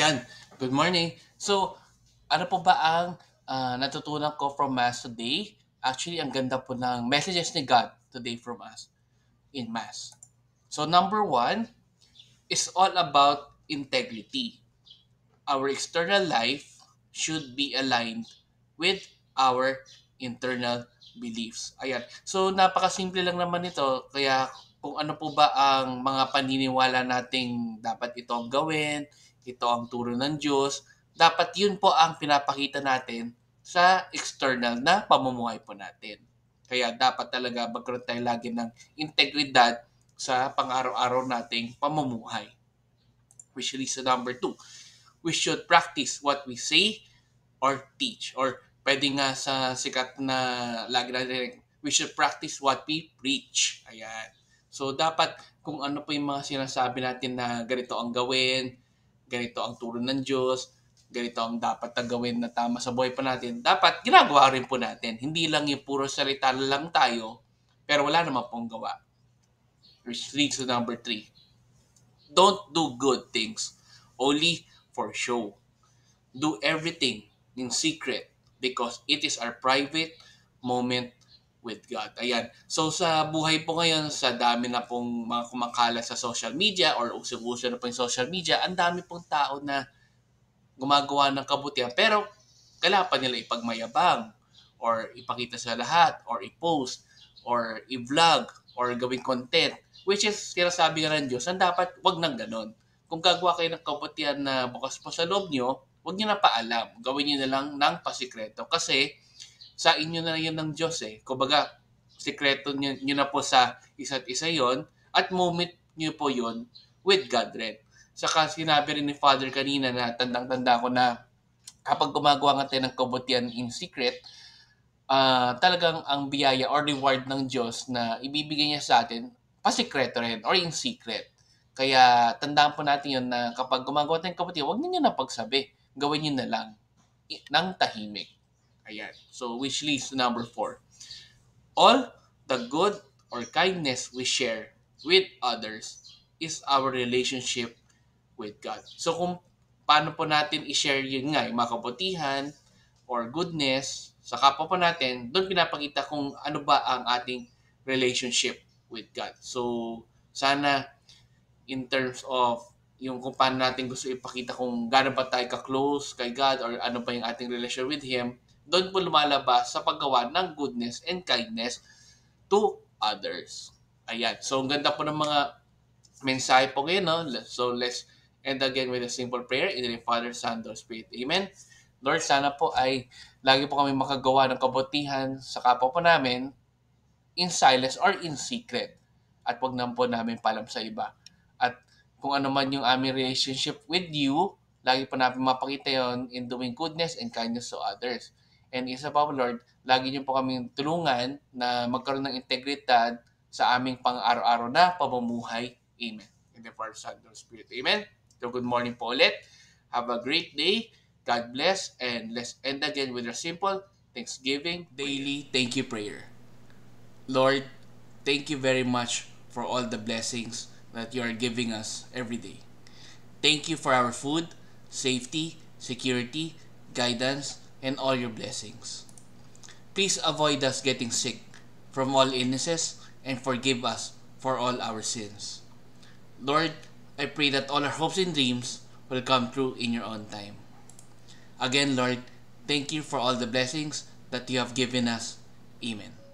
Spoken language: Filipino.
Ayan, good morning. So, ano po ba ang natutunan ko from Mass today? Actually, ang ganda po ng messages ni God today from us in Mass. So, number one is all about integrity. Our external life should be aligned with our internal beliefs. Ayan. So, napakasimple lang naman ito. Kaya, kung ano po ba ang mga paniniwala nating dapat ito ang gawin, ito ang turo ng Diyos, dapat yun po ang pinapakita natin sa external na pamumuhay po natin. Kaya dapat talaga magkaroon tayo lagi ng integridad sa pang-araw-araw nating pamumuhay. Which leads to number two, we should practice what we say or teach. Or pwede nga sa sikat na lagi natin, we should practice what we preach. Ayan. So, dapat kung ano po yung mga sinasabi natin na ganito ang gawin, ganito ang turo ng Diyos, ganito ang dapat na gawin na tama sa buhay pa natin, dapat ginagawa rin po natin. Hindi lang yung puro salita lang tayo, pero wala naman pong gawa. Which leads to number three, don't do good things only for show. Do everything in secret because it is our private moment with God. Ayan. So sa buhay po ngayon, sa dami na pong mga kumakalat sa social media or usong-uso na po yung social media, ang dami pong tao na gumagawa ng kabutihan pero kailangan pa nila ipagmayabang or ipakita sa lahat or i-post or i-vlog or gawing content, which is sinasabi nga ng Diyos na dapat wag nang ganon. Kung gagawa kayo ng kabutihan na bukas po sa loob nyo, wag nyo na paalam. Gawin nyo na lang ng pasikreto kasi sa inyo na yun ng Diyos eh. Kumbaga, sikreto nyo na po sa isa't isa yon at moment nyo po yon with God rin. Saka sinabi rin ni Father kanina na tandang-tanda ko na kapag gumagawa nga tayo ng kabutihan in secret, talagang ang biyaya or reward ng Diyos na ibibigay niya sa atin, pasikreto rin or in secret. Kaya tandaan po natin yun na kapag gumagawa tayo ng kabutihan, huwag niyo na pagsabi. Gawin niyo na lang ng tahimik. Ayan. So, which leads to number four. All the good or kindness we share with others is our relationship with God. So kung paano po natin i-share yun nga, yung mga kabutihan or goodness sa kapwa po natin, doon pinapakita kung ano ba ang ating relationship with God. So sana in terms of yung kung paano natin gusto ipakita kung gaano ba tayo ka-close kay God or ano ba yung ating relation with Him, doon po lumalabas sa paggawa ng goodness and kindness to others. Ayan. So, ang ganda po ng mga mensahe po ngayon, no? So, let's end again with a simple prayer in the name of Father, Son, Holy Spirit. Amen. Lord, sana po ay lagi po kami makagawa ng kabutihan sa kapwa po namin in silence or in secret. At wag naman po namin palam sa iba. At kung ano man yung aming relationship with you, lagi po namin mapakita yon in doing goodness and kindness to others. And isa pa po, Lord, lagi niyo po kami tulungan na magkaroon ng integridad sa aming pang-araw-araw na pamumuhay. Amen. In the Father, Son, and Spirit. Amen. So good morning po ulit. Have a great day. God bless. And let's end again with a simple Thanksgiving daily thank you prayer. Lord, thank you very much for all the blessings that you are giving us every day. Thank you for our food, safety, security, guidance, and all your blessings. Please avoid us getting sick from all illnesses and forgive us for all our sins. Lord, I pray that all our hopes and dreams will come true in your own time. Again, Lord, thank you for all the blessings that you have given us. Amen.